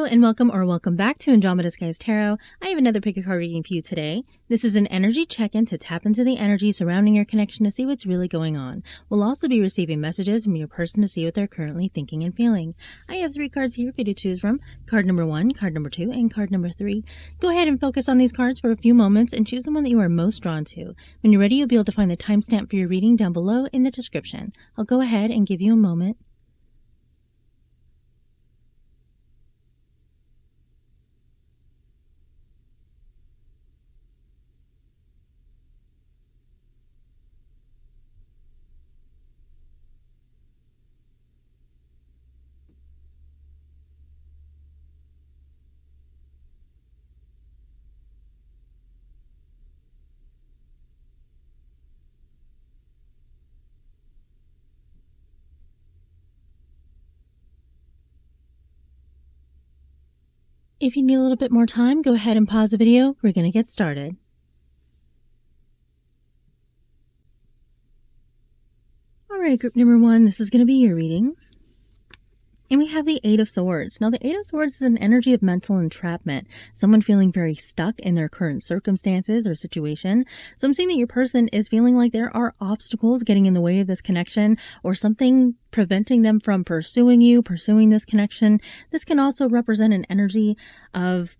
and welcome or welcome back to Andromeda Skies Tarot. I have another pick a card reading for you today. This is an energy check-in to tap into the energy surrounding your connection to see what's really going on. We'll also be receiving messages from your person to see what they're currently thinking and feeling. I have 3 cards here for you to choose from. Card number 1, card number 2, and card number 3. Go ahead and focus on these cards for a few moments and choose the one that you are most drawn to. When you're ready, you'll be able to find the timestamp for your reading down below in the description. I'll go ahead and give you a moment. If you need a little bit more time, go ahead and pause the video. We're going to get started. All right, group number 1, this is going to be your reading. And we have the 8 of Swords. Now, the 8 of Swords is an energy of mental entrapment. Someone feeling very stuck in their current circumstances or situation. So I'm seeing that your person is feeling like there are obstacles getting in the way of this connection or something preventing them from pursuing this connection. This can also represent an energy of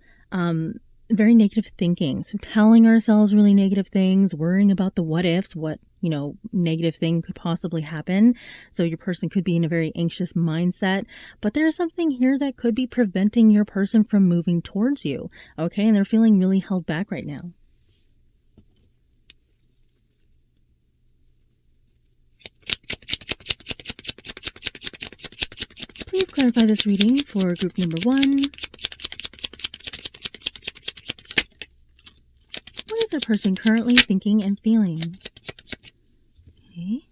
very negative thinking. So telling ourselves really negative things, worrying about the what ifs, what negative thing could possibly happen. So your person could be in a very anxious mindset, but there's something here that could be preventing your person from moving towards you. Okay. And they're feeling really held back right now. Please clarify this reading for group number 1. What is our person currently thinking and feeling? Okay.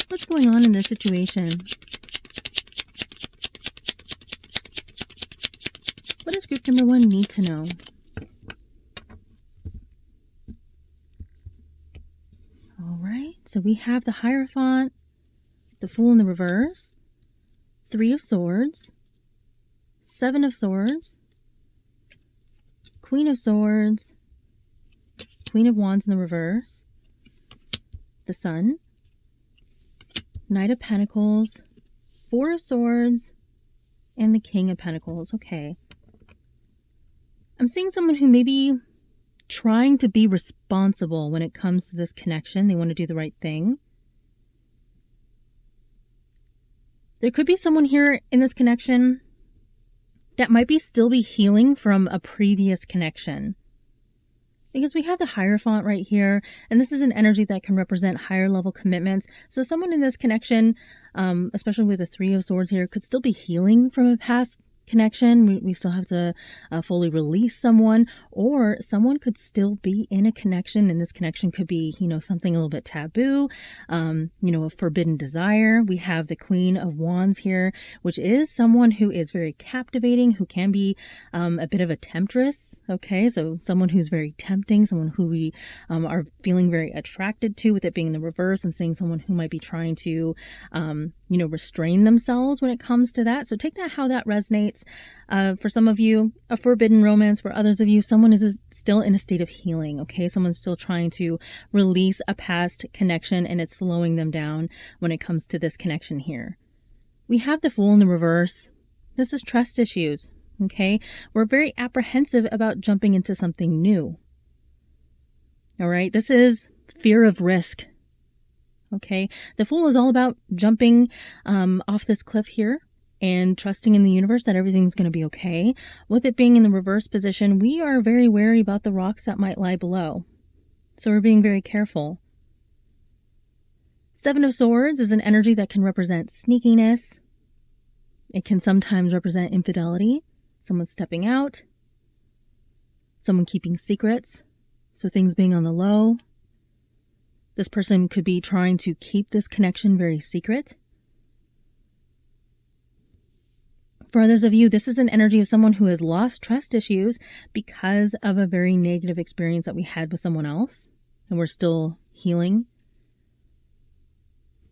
What's going on in their situation? What does group number 1 need to know? All right, so we have the Hierophant, the Fool in the reverse, 3 of Swords, 7 of Swords, Queen of Swords, Queen of Wands in the reverse, the Sun, Knight of Pentacles, 4 of Swords, and the King of Pentacles. Okay. I'm seeing someone who may be trying to be responsible when it comes to this connection. They want to do the right thing. There could be someone here in this connection that might still be healing from a previous connection. Because we have the Hierophant right here, and this is an energy that can represent higher level commitments. So someone in this connection, especially with the 3 of Swords here, could still be healing from a past connection. We still have to fully release someone, or someone could still be in a connection, and this connection could be, something a little bit taboo, a forbidden desire. We have the Queen of Wands here, which is someone who is very captivating, who can be a bit of a temptress. Okay, so someone who's very tempting, someone who we are feeling very attracted to. With it being the reverse, I'm saying someone who might be trying to restrain themselves when it comes to that. So take that how that resonates. For some of you, a forbidden romance. For others of you, someone is still in a state of healing. Okay, someone's still trying to release a past connection, and it's slowing them down when it comes to this connection here. We have the Fool in the reverse. This is trust issues. Okay, we're very apprehensive about jumping into something new. All right, this is fear of risk. Okay, the Fool is all about jumping off this cliff here and trusting in the universe that everything's going to be okay. With it being in the reverse position, we are very wary about the rocks that might lie below. So we're being very careful. 7 of Swords is an energy that can represent sneakiness. It can sometimes represent infidelity, someone stepping out, someone keeping secrets, so things being on the low. This person could be trying to keep this connection very secret. For others of you, this is an energy of someone who has lost trust issues because of a very negative experience that we had with someone else, and we're still healing.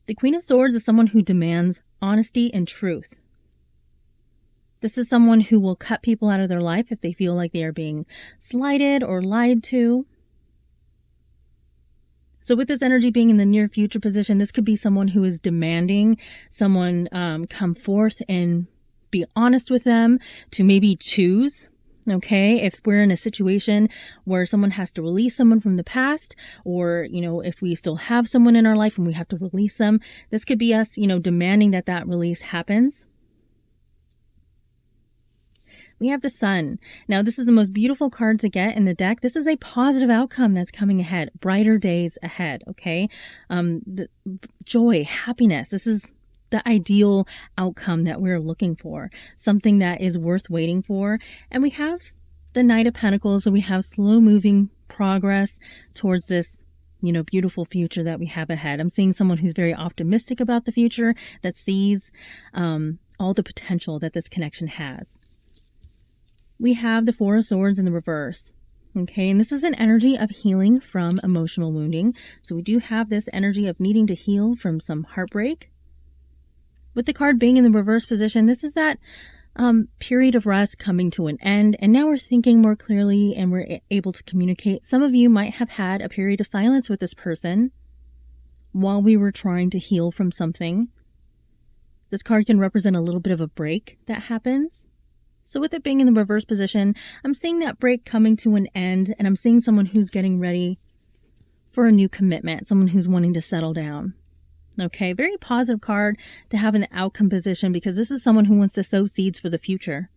The Queen of Swords is someone who demands honesty and truth. This is someone who will cut people out of their life if they feel like they are being slighted or lied to. So with this energy being in the near future position, this could be someone who is demanding someone come forth and be honest with them, to maybe choose. Okay, if we're in a situation where someone has to release someone from the past, or, if we still have someone in our life and we have to release them, this could be us, demanding that release happens. We have the Sun. Now, this is the most beautiful card to get in the deck. This is a positive outcome that's coming ahead. Brighter days ahead, okay? The joy, happiness. This is the ideal outcome that we're looking for. Something that is worth waiting for. And we have the Knight of Pentacles, so we have slow-moving progress towards this, beautiful future that we have ahead. I'm seeing someone who's very optimistic about the future, that sees all the potential that this connection has. We have the Four of Swords in the reverse. Okay, and this is an energy of healing from emotional wounding. So we do have this energy of needing to heal from some heartbreak. With the card being in the reverse position, this is that period of rest coming to an end. And now we're thinking more clearly and we're able to communicate. Some of you might have had a period of silence with this person while we were trying to heal from something. This card can represent a little bit of a break that happens. So with it being in the reverse position, I'm seeing that break coming to an end, and I'm seeing someone who's getting ready for a new commitment, someone who's wanting to settle down. Okay, very positive card to have in the outcome position, because this is someone who wants to sow seeds for the future.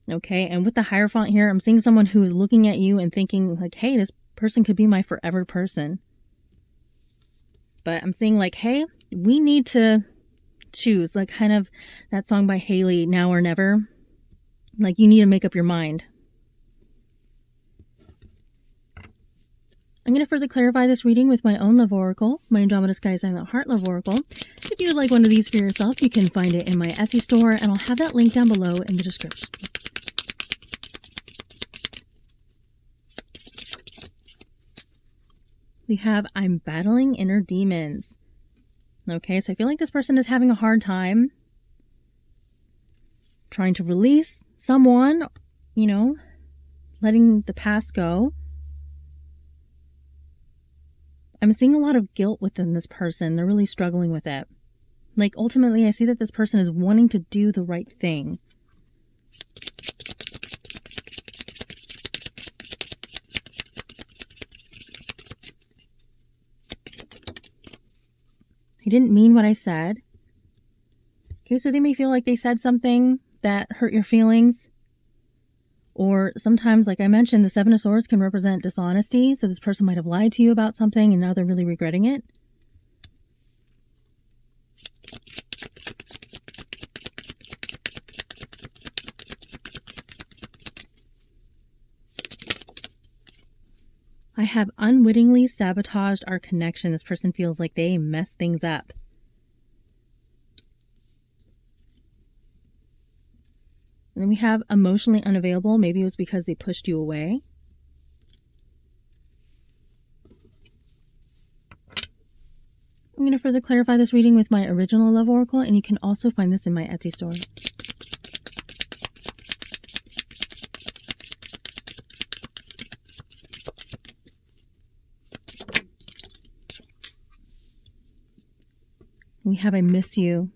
Okay, and with the Hierophant here, I'm seeing someone who is looking at you and thinking like, hey, this person could be my forever person. But I'm seeing like, hey, we need to choose, like kind of that song by Haley, Now or Never. Like, you need to make up your mind. I'm going to further clarify this reading with my own love oracle, my Andromeda Sky Sign Heart Love Oracle. If you would like one of these for yourself, you can find it in my Etsy store, and I'll have that link down below in the description. We have I'm battling inner demons. Okay, so I feel like this person is having a hard time trying to release someone, letting the past go. I'm seeing a lot of guilt within this person. They're really struggling with it. Like, ultimately, I see that this person is wanting to do the right thing. I didn't mean what I said. Okay, so they may feel like they said something that hurt your feelings. Or sometimes, like I mentioned, the Seven of Swords can represent dishonesty. So this person might have lied to you about something and now they're really regretting it. I have unwittingly sabotaged our connection. This person feels like they messed things up. And then we have emotionally unavailable. Maybe it was because they pushed you away. I'm going to further clarify this reading with my original love oracle, and you can also find this in my Etsy store. We have I miss you.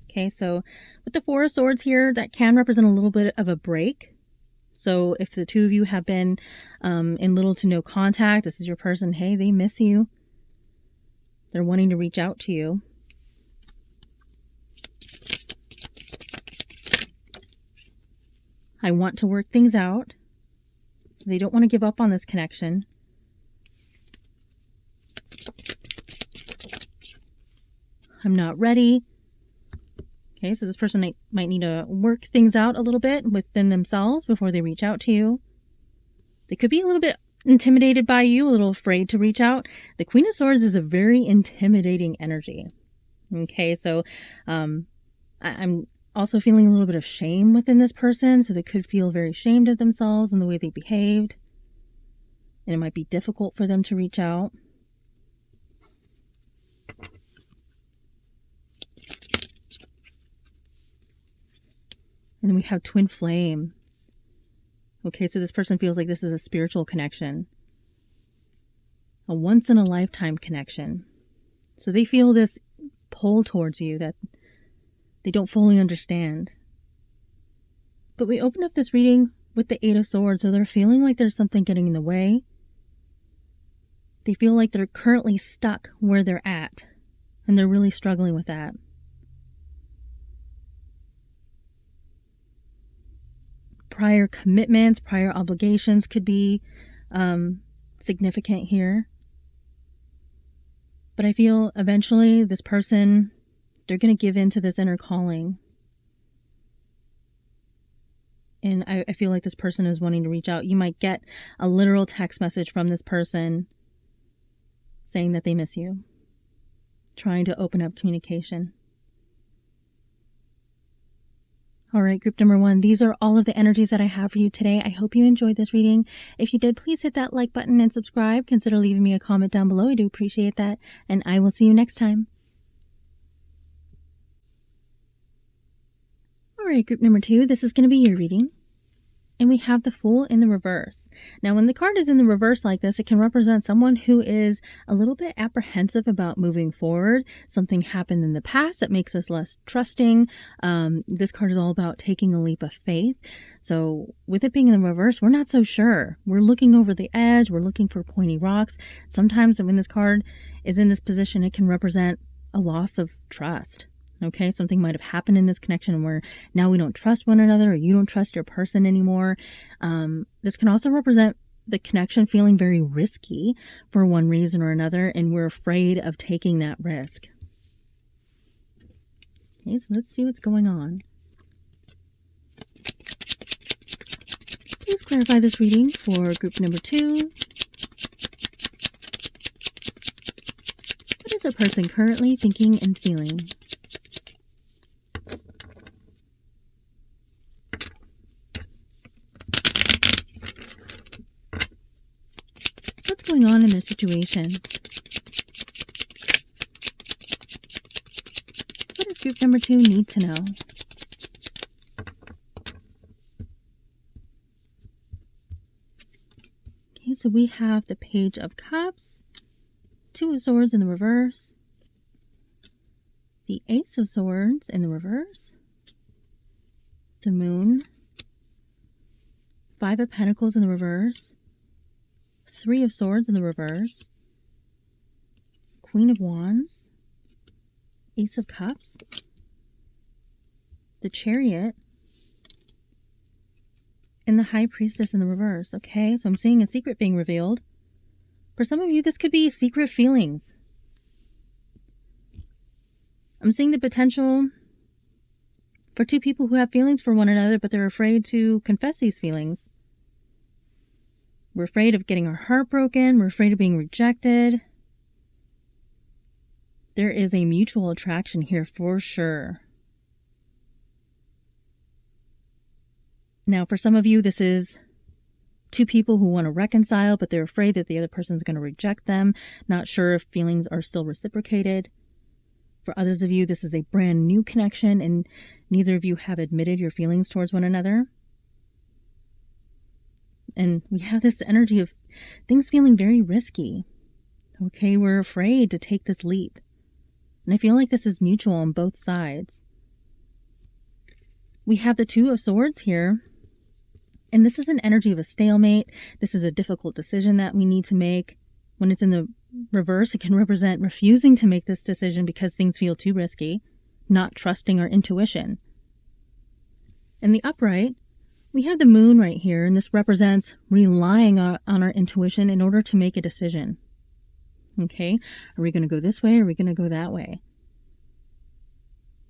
Okay, so with the Four of Swords here, that can represent a little bit of a break. So if the two of you have been in little to no contact, this is your person, hey, they miss you. They're wanting to reach out to you. I want to work things out. So they don't want to give up on this connection. I'm not ready. Okay, so this person might need to work things out a little bit within themselves before they reach out to you. They could be a little bit intimidated by you, a little afraid to reach out. The Queen of Swords is a very intimidating energy. Okay, so I'm also feeling a little bit of shame within this person. So they could feel very ashamed of themselves and the way they behaved. And it might be difficult for them to reach out. And then we have twin flame. Okay, so this person feels like this is a spiritual connection. A once-in-a-lifetime connection. So they feel this pull towards you that they don't fully understand. But we open up this reading with the Eight of Swords, so they're feeling like there's something getting in the way. They feel like they're currently stuck where they're at, and they're really struggling with that. Prior commitments, prior obligations could be significant here. But I feel eventually this person, they're going to give in to this inner calling. And I feel like this person is wanting to reach out. You might get a literal text message from this person saying that they miss you, trying to open up communication. All right, group number 1, these are all of the energies that I have for you today. I hope you enjoyed this reading. If you did, please hit that like button and subscribe. Consider leaving me a comment down below. I do appreciate that. And I will see you next time. All right, group number 2, this is going to be your reading. And we have the Fool in the reverse. Now, when the card is in the reverse like this, it can represent someone who is a little bit apprehensive about moving forward. Something happened in the past that makes us less trusting. This card is all about taking a leap of faith. So with it being in the reverse, we're not so sure. We're looking over the edge. We're looking for pointy rocks. Sometimes when this card is in this position, it can represent a loss of trust. Okay, something might have happened in this connection where now we don't trust one another, or you don't trust your person anymore. This can also represent the connection feeling very risky for one reason or another, and we're afraid of taking that risk. Okay, so let's see what's going on. Please clarify this reading for group number 2. What is a person currently thinking and feeling? What's going on in their situation? What does group number 2 need to know? Okay, so we have the Page of Cups, 2 of Swords in the reverse, the Ace of Swords in the reverse, the Moon, 5 of Pentacles in the reverse, 3 of Swords in the reverse, Queen of Wands, Ace of Cups, the Chariot, and the High Priestess in the reverse. Okay, so I'm seeing a secret being revealed. For some of you, this could be secret feelings. I'm seeing the potential for 2 people who have feelings for one another, but they're afraid to confess these feelings. We're afraid of getting our heart broken. We're afraid of being rejected. There is a mutual attraction here for sure. Now, for some of you, this is 2 people who want to reconcile, but they're afraid that the other person's going to reject them. Not sure if feelings are still reciprocated. For others of you, this is a brand new connection, and neither of you have admitted your feelings towards one another. And we have this energy of things feeling very risky. Okay, we're afraid to take this leap. And I feel like this is mutual on both sides. We have the 2 of Swords here. And this is an energy of a stalemate. This is a difficult decision that we need to make. When it's in the reverse, it can represent refusing to make this decision because things feel too risky, not trusting our intuition. In the upright, we have the Moon right here, and this represents relying on our intuition in order to make a decision. Okay, are we going to go this way, or are we going to go that way?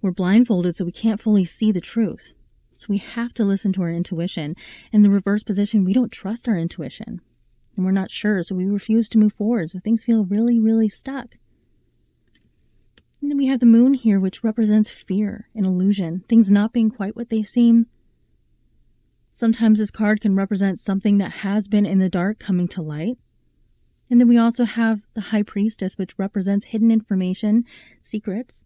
We're blindfolded, so we can't fully see the truth. So we have to listen to our intuition. In the reverse position, we don't trust our intuition, and we're not sure, so we refuse to move forward, so things feel really, really stuck. And then we have the moon here, which represents fear and illusion, things not being quite what they seem. Sometimes this card can represent something that has been in the dark coming to light. And then we also have the High Priestess, which represents hidden information, secrets,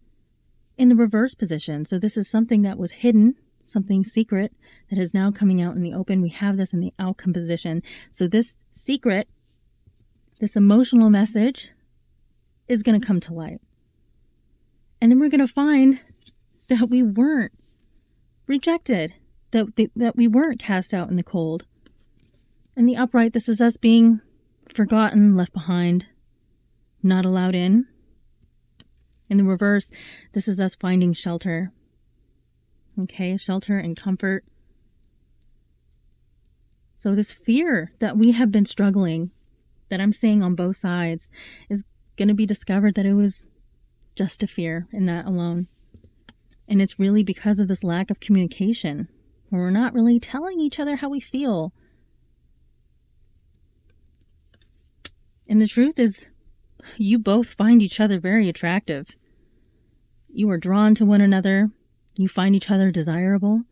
in the reverse position. So this is something that was hidden, something secret that is now coming out in the open. We have this in the outcome position. So this secret, this emotional message is going to come to light. And then we're going to find that we weren't rejected, that we weren't cast out in the cold. In the upright, this is us being forgotten, left behind, not allowed in. In the reverse, this is us finding shelter. Okay, shelter and comfort. So this fear that we have been struggling, that I'm seeing on both sides, is going to be discovered that it was just a fear in that alone. And it's really because of this lack of communication, where we're not really telling each other how we feel. And the truth is, you both find each other very attractive. You are drawn to one another. You find each other desirable.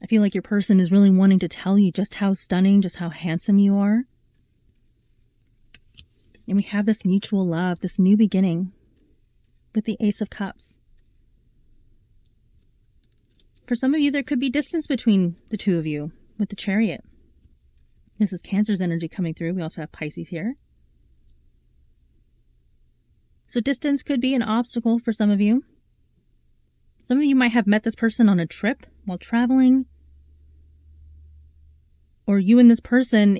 I feel like your person is really wanting to tell you just how stunning, just how handsome you are. And we have this mutual love, this new beginning with the Ace of Cups. For some of you, there could be distance between the two of you with the Chariot. This is Cancer's energy coming through. We also have Pisces here. So distance could be an obstacle for some of you. Some of you might have met this person on a trip while traveling. Or you and this person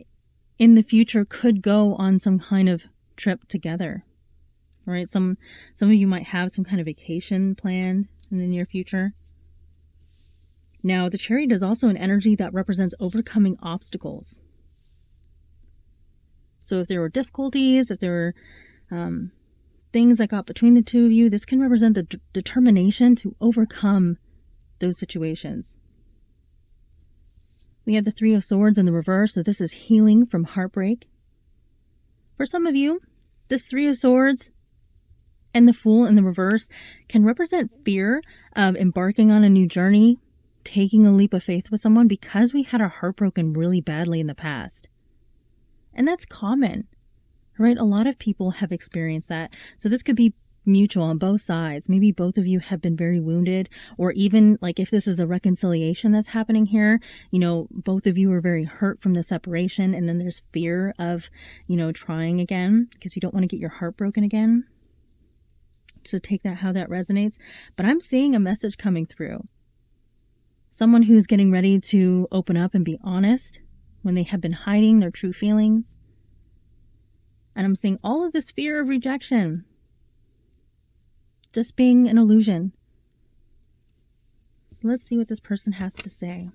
in the future could go on some kind of trip together. All right, some of you might have some kind of vacation planned in the near future. Now, the Chariot is also an energy that represents overcoming obstacles. So if there were difficulties, if there were things that got between the two of you, this can represent the determination to overcome those situations. We have the Three of Swords in the reverse, so this is healing from heartbreak. For some of you, this Three of Swords and the Fool in the reverse can represent fear of embarking on a new journey, taking a leap of faith with someone because we had our heart broken really badly in the past. And that's common, right? A lot of people have experienced that. So this could be mutual on both sides. Maybe both of you have been very wounded, or even like if this is a reconciliation that's happening here, you know, both of you are very hurt from the separation, and then there's fear of, you know, trying again because you don't want to get your heart broken again. So take that how that resonates. But I'm seeing a message coming through. Someone who's getting ready to open up and be honest when they have been hiding their true feelings. And I'm seeing all of this fear of rejection just being an illusion. So let's see what this person has to say.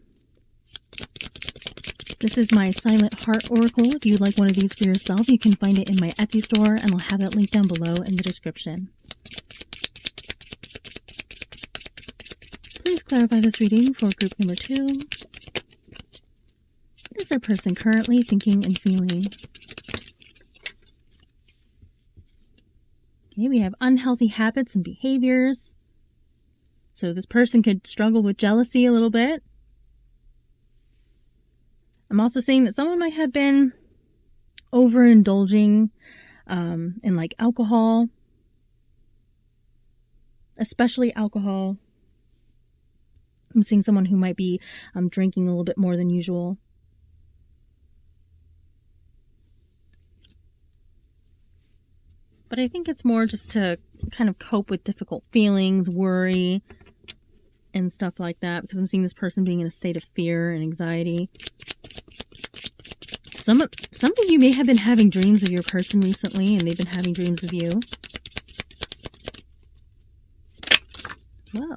This is my Silent Heart Oracle. If you'd like one of these for yourself, you can find it in my Etsy store, and I'll have that link down below in the description. Please clarify this reading for group number 2. What is our person currently thinking and feeling? Okay, we have unhealthy habits and behaviors. So this person could struggle with jealousy a little bit. I'm also saying that someone might have been overindulging in like alcohol, especially alcohol. I'm seeing someone who might be drinking a little bit more than usual. But I think it's more just to kind of cope with difficult feelings, worry, and stuff like that, because I'm seeing this person being in a state of fear and anxiety. Some of you may have been having dreams of your person recently, and they've been having dreams of you. Whoa.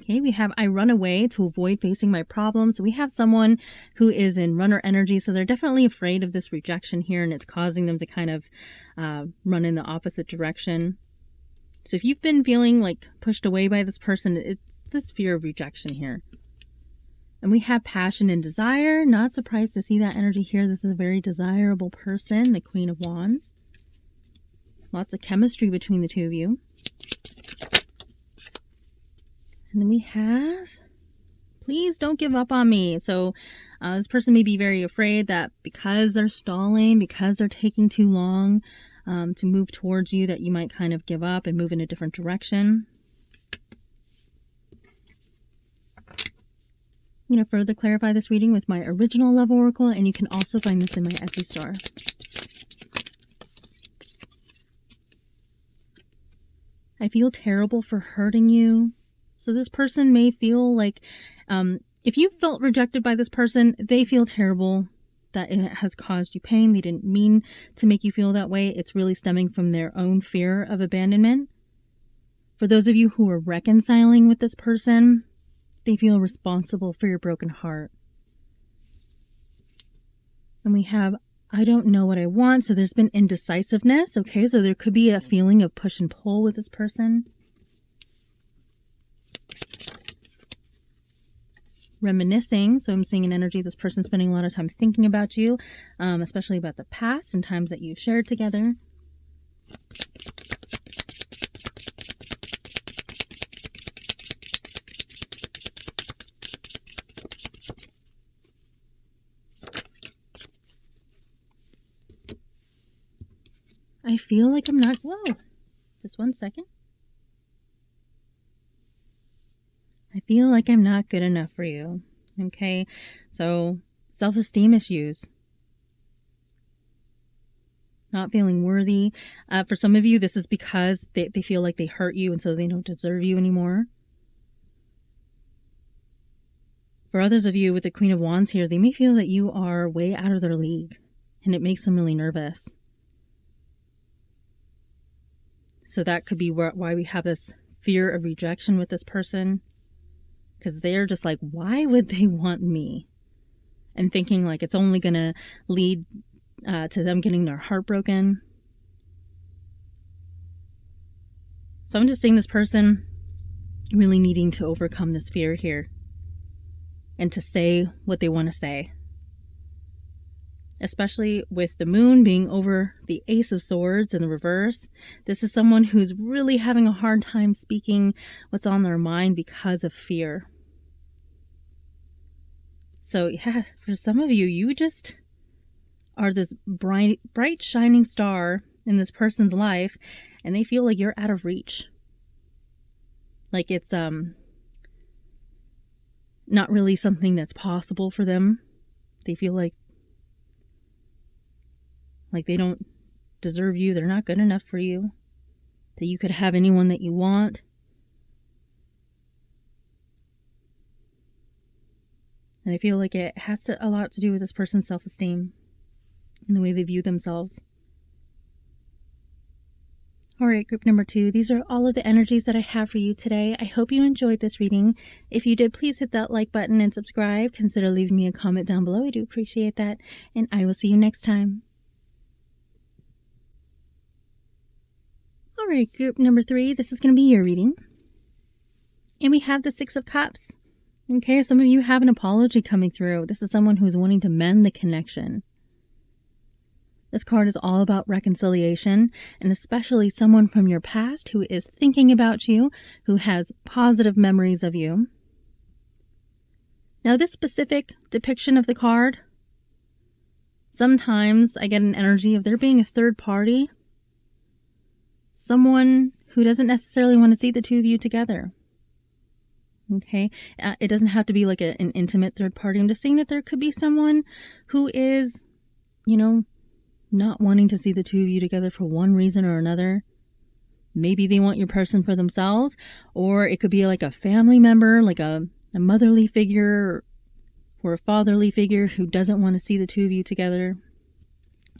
Okay, we have I run away to avoid facing my problems. So we have someone who is in runner energy, so they're definitely afraid of this rejection here, and it's causing them to kind of run in the opposite direction. So if you've been feeling like pushed away by this person, it's this fear of rejection here. And we have passion and desire. Not surprised to see that energy here. This is a very desirable person, the Queen of Wands. Lots of chemistry between the two of you. And then we have, please don't give up on me. So this person may be very afraid that because they're stalling, because they're taking too long to move towards you, that you might kind of give up and move in a different direction. I'm going to further clarify this reading with my original love oracle, and you can also find this in my Etsy store. I feel terrible for hurting you. So this person may feel like, if you felt rejected by this person, they feel terrible that it has caused you pain. They didn't mean to make you feel that way. It's really stemming from their own fear of abandonment. For those of you who are reconciling with this person, they feel responsible for your broken heart. And we have, I don't know what I want. So there's been indecisiveness. Okay, so there could be a feeling of push and pull with this person. Reminiscing. So I'm seeing an energy, this person spending a lot of time thinking about you, especially about the past and times that you shared together. I feel like I'm not, whoa, just one second. I feel like I'm not good enough for you. Okay, so self-esteem issues. Not feeling worthy. For some of you, this is because they feel like they hurt you and so they don't deserve you anymore. For others of you with the Queen of Wands here, they may feel that you are way out of their league and it makes them really nervous. So that could be why we have this fear of rejection with this person. Because they're just like, why would they want me? And thinking like it's only going to lead to them getting their heart broken. So I'm just seeing this person really needing to overcome this fear here. And to say what they want to say. Especially with the moon being over the Ace of Swords in the reverse. This is someone who's really having a hard time speaking what's on their mind because of fear. So yeah, for some of you, you just are this bright shining star in this person's life, and they feel like you're out of reach. Like it's not really something that's possible for them. They feel like they don't deserve you. They're not good enough for you. That you could have anyone that you want. And I feel like it has a lot to do with this person's self-esteem and the way they view themselves. All right, group number 2. These are all of the energies that I have for you today. I hope you enjoyed this reading. If you did, please hit that like button and subscribe. Consider leaving me a comment down below. I do appreciate that. And I will see you next time. All right, group number 3. This is going to be your reading. And we have the Six of Cups. Okay, some of you have an apology coming through. This is someone who's wanting to mend the connection. This card is all about reconciliation, and especially someone from your past who is thinking about you, who has positive memories of you. Now, this specific depiction of the card, sometimes I get an energy of there being a third party, someone who doesn't necessarily want to see the two of you together. Okay, it doesn't have to be like an intimate third party. I'm just saying that there could be someone who is, not wanting to see the two of you together for one reason or another. Maybe they want your person for themselves, or it could be like a family member, like a motherly figure or a fatherly figure who doesn't want to see the two of you together.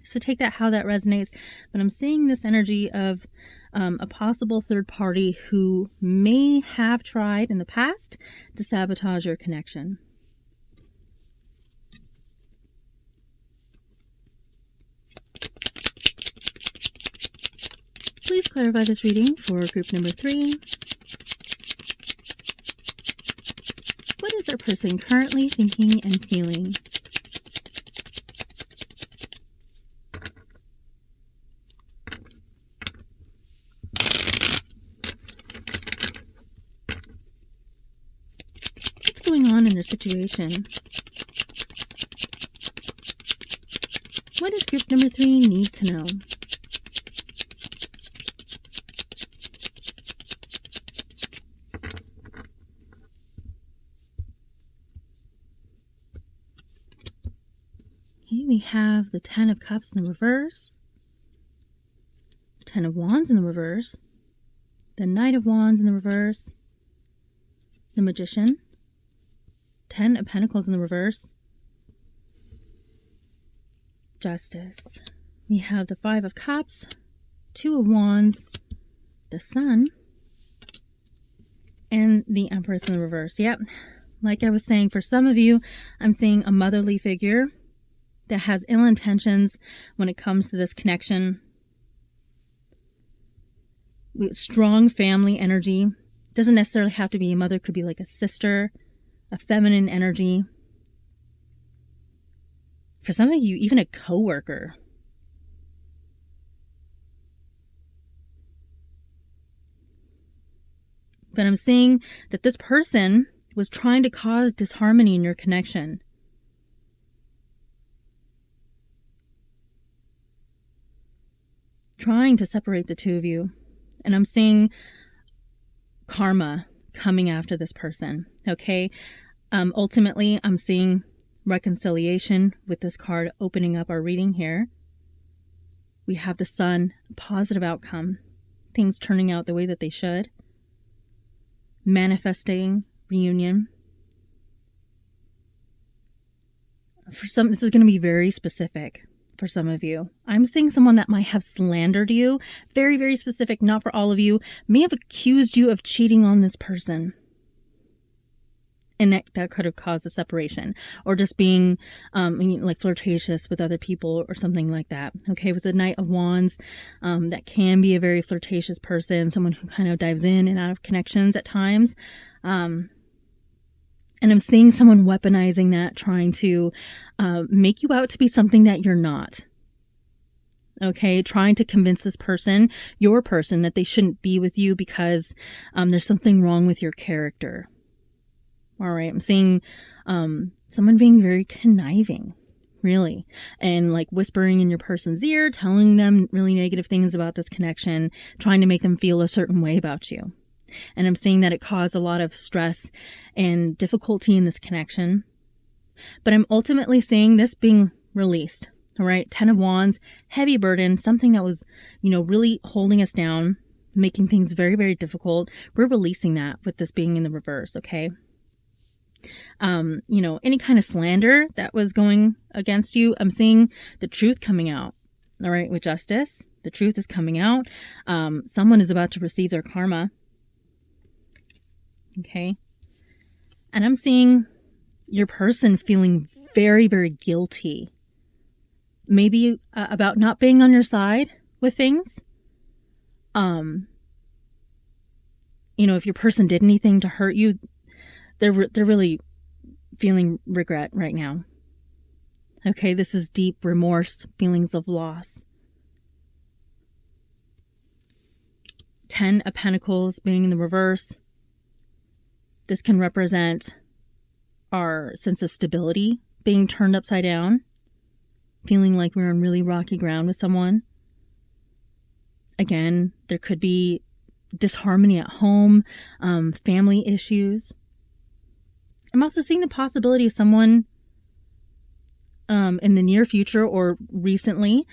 So take that how that resonates. But I'm seeing this energy of a possible third party who may have tried in the past to sabotage your connection. Please clarify this reading for group number 3. What is our person currently thinking and feeling? What's going on in their situation? What does group number 3 need to know? Okay, we have the 10 of Cups in the reverse, 10 of Wands in the reverse, the Knight of Wands in the reverse, the Magician, 10 of Pentacles in the reverse, Justice. We have the 5 of Cups, 2 of Wands, the Sun, and the Empress in the reverse. Yep, like I was saying, for some of you, I'm seeing a motherly figure that has ill intentions when it comes to this connection. With strong family energy. Doesn't necessarily have to be a mother, could be like a sister, a feminine energy. For some of you, even a coworker. But I'm seeing that this person was trying to cause disharmony in your connection. Trying to separate the two of you. And I'm seeing karma coming after this person. Okay. Ultimately, I'm seeing reconciliation with this card opening up our reading here. We have the Sun, positive outcome. Things turning out the way that they should. Manifesting reunion. For some, this is going to be very specific. For some of you, I'm seeing someone that might have slandered you. Very, very specific, not for all of you. May have accused you of cheating on this person. And that could have caused a separation. Or just being like flirtatious with other people or something like that. Okay, with the Knight of Wands, that can be a very flirtatious person. Someone who kind of dives in and out of connections at times. And I'm seeing someone weaponizing that, trying to make you out to be something that you're not. Okay, trying to convince this person, your person, that they shouldn't be with you because there's something wrong with your character. All right, I'm seeing someone being very conniving, really, and like whispering in your person's ear, telling them really negative things about this connection, trying to make them feel a certain way about you. And I'm seeing that it caused a lot of stress and difficulty in this connection. But I'm ultimately seeing this being released. All right. 10 of Wands, heavy burden, something that was, really holding us down, making things very, very difficult. We're releasing that with this being in the reverse. Okay. Any kind of slander that was going against you, I'm seeing the truth coming out. All right. With Justice, the truth is coming out. Someone is about to receive their karma. Okay. And I'm seeing your person feeling very, very guilty. Maybe about not being on your side with things. If your person did anything to hurt you, they're really feeling regret right now. Okay, this is deep remorse, feelings of loss. 10 of Pentacles being in the reverse. This can represent our sense of stability being turned upside down, feeling like we're on really rocky ground with someone. Again, there could be disharmony at home, family issues. I'm also seeing the possibility of someone in the near future or recently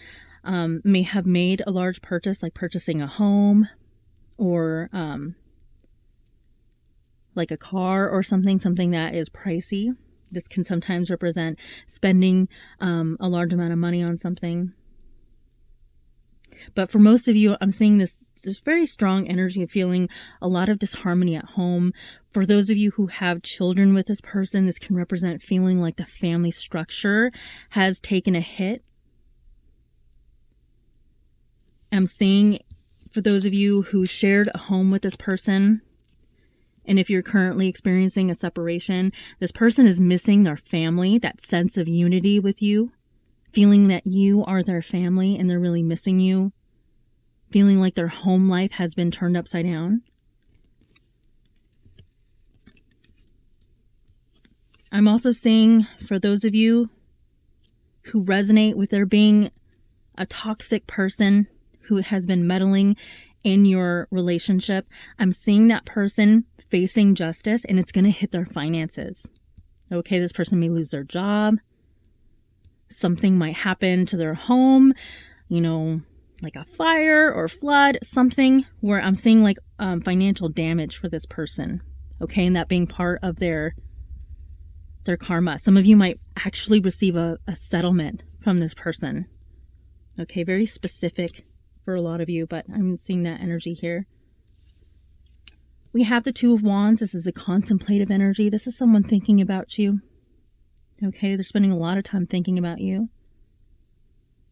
may have made a large purchase, like purchasing a home or like a car or something that is pricey. This can sometimes represent spending a large amount of money on something. But for most of you, I'm seeing this very strong energy of feeling a lot of disharmony at home. For those of you who have children with this person, this can represent feeling like the family structure has taken a hit. I'm seeing for those of you who shared a home with this person And if you're currently experiencing a separation, this person is missing their family, that sense of unity with you, feeling that you are their family and they're really missing you, feeling like their home life has been turned upside down. I'm also seeing, for those of you who resonate with there being a toxic person who has been meddling in your relationship, I'm seeing that person facing justice, and it's going to hit their finances. Okay, this person may lose their job. Something might happen to their home, like a fire or flood, something where I'm seeing like financial damage for this person. Okay, and that being part of their karma. Some of you might actually receive a settlement from this person. Okay, very specific for a lot of you, but I'm seeing that energy here. We have the Two of Wands. This is a contemplative energy. This is someone thinking about you. Okay, they're spending a lot of time thinking about you.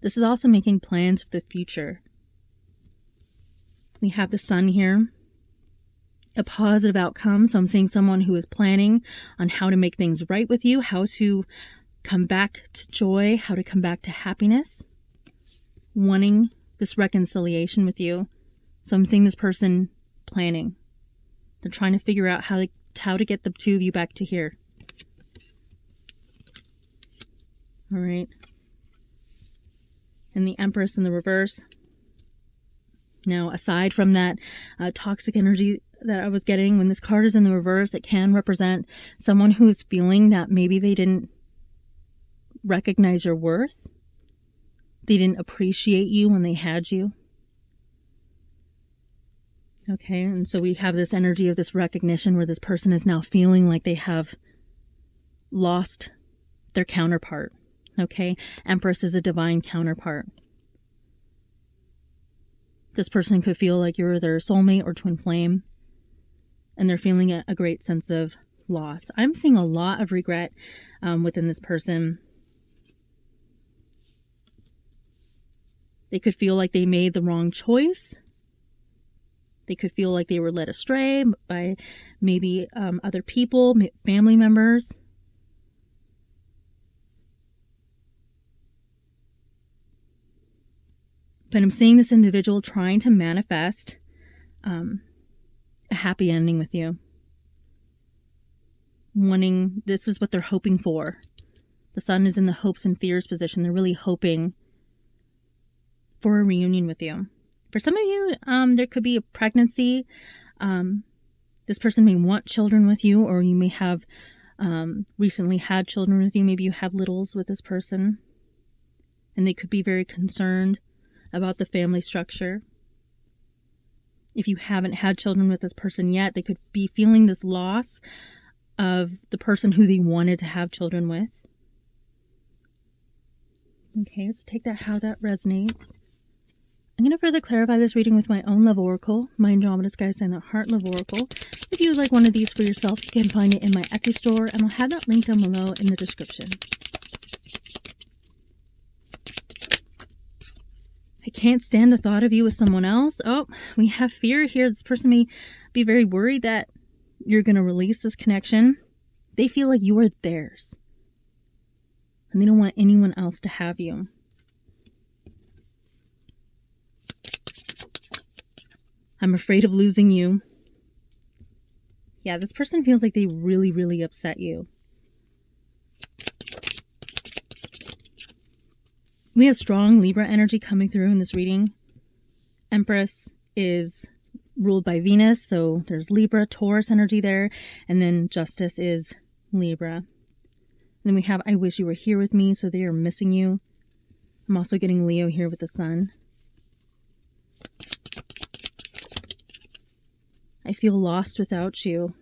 This is also making plans for the future. We have the Sun here. A positive outcome. So I'm seeing someone who is planning on how to make things right with you, how to come back to joy, how to come back to happiness, wanting this reconciliation with you. So I'm seeing this person planning. They're trying to figure out how to get the two of you back to here. All right. And the Empress in the reverse. Now, aside from that toxic energy that I was getting, when this card is in the reverse, it can represent someone who is feeling that maybe they didn't recognize your worth. They didn't appreciate you when they had you. Okay, and so we have this energy of this recognition where this person is now feeling like they have lost their counterpart. Okay, Empress is a divine counterpart. This person could feel like you're their soulmate or twin flame, and they're feeling a great sense of loss. I'm seeing a lot of regret within this person. They could feel like they made the wrong choice. They could feel like they were led astray by maybe other people, family members. But I'm seeing this individual trying to manifest a happy ending with you. This is what they're hoping for. The Sun is in the hopes and fears position. They're really hoping for a reunion with you. For some of you, there could be a pregnancy. This person may want children with you, or you may have recently had children with you. Maybe you have littles with this person, and they could be very concerned about the family structure. If you haven't had children with this person yet, they could be feeling this loss of the person who they wanted to have children with. Okay, so take that how that resonates. I'm going to further clarify this reading with my own love oracle, my Andromeda Sky Sign, that Heart Love Oracle. If you would like one of these for yourself, you can find it in my Etsy store, and I'll have that link down below in the description. I can't stand the thought of you with someone else. Oh, we have fear here. This person may be very worried that you're going to release this connection. They feel like you are theirs, and they don't want anyone else to have you. I'm afraid of losing you. Yeah, this person feels like they really, really upset you. We have strong Libra energy coming through in this reading. Empress is ruled by Venus, so there's Libra, Taurus energy there, and then Justice is Libra. And then we have I wish you were here with me, so they are missing you. I'm also getting Leo here with the Sun. I feel lost without you.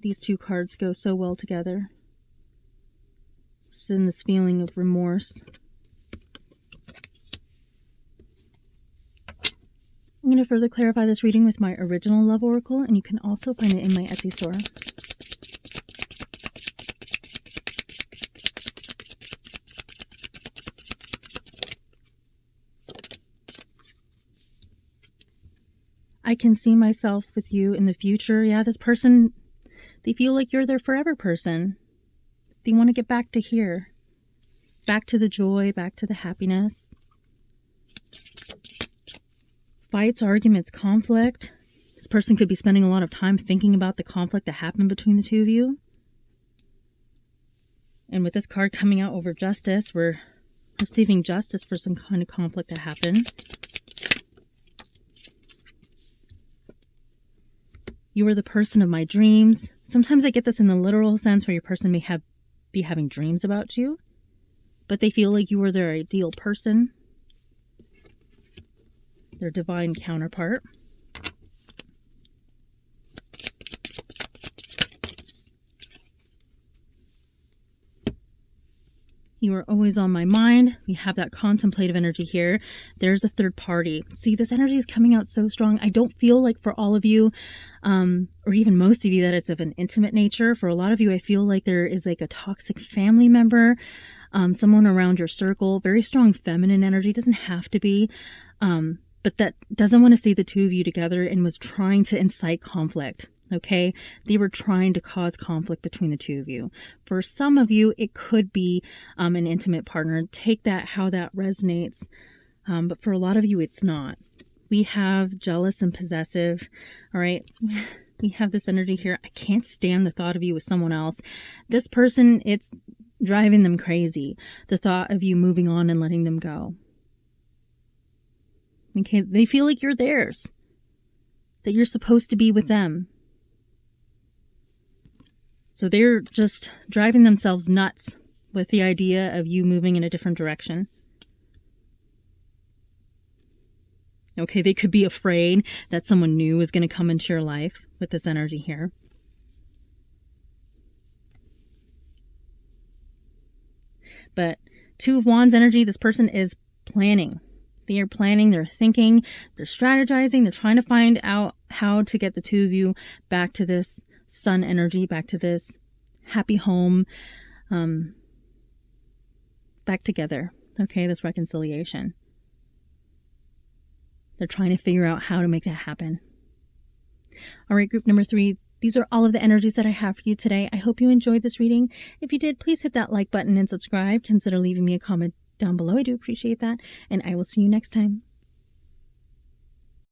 These two cards go so well together. Just in this feeling of remorse. I'm going to further clarify this reading with my original love oracle, and you can also find it in my Etsy store. I can see myself with you in the future. Yeah, this person, they feel like you're their forever person. They want to get back to here. Back to the joy, back to the happiness. Fights, arguments, conflict. This person could be spending a lot of time thinking about the conflict that happened between the two of you. And with this card coming out over justice, we're receiving justice for some kind of conflict that happened. You are the person of my dreams. Sometimes I get this in the literal sense where your person may be having dreams about you, but they feel like you are their ideal person, their divine counterpart. You are always on my mind. We have that contemplative energy here. There's a third party. See, this energy is coming out so strong. I don't feel like for all of you, or even most of you, that it's of an intimate nature. For a lot of you, I feel like there is like a toxic family member, someone around your circle, very strong feminine energy. Doesn't have to be, but that doesn't want to see the two of you together and was trying to incite conflict. Okay, they were trying to cause conflict between the two of you. For some of you, it could be an intimate partner. Take that how that resonates. But for a lot of you, it's not. We have jealous and possessive. All right, we have this energy here. I can't stand the thought of you with someone else. This person, it's driving them crazy. The thought of you moving on and letting them go. Okay, they feel like you're theirs, that you're supposed to be with them. So they're just driving themselves nuts with the idea of you moving in a different direction. Okay, they could be afraid that someone new is going to come into your life with this energy here. But Two of Wands energy, this person is planning. They are planning, they're thinking, they're strategizing, they're trying to find out how to get the two of you back to this sun energy, back to this happy home, back together. Okay, this reconciliation. They're trying to figure out how to make that happen. All right, group number 3. These are all of the energies that I have for you today. I hope you enjoyed this reading. If you did, please hit that like button and subscribe. Consider leaving me a comment down below. I do appreciate that. And I will see you next time.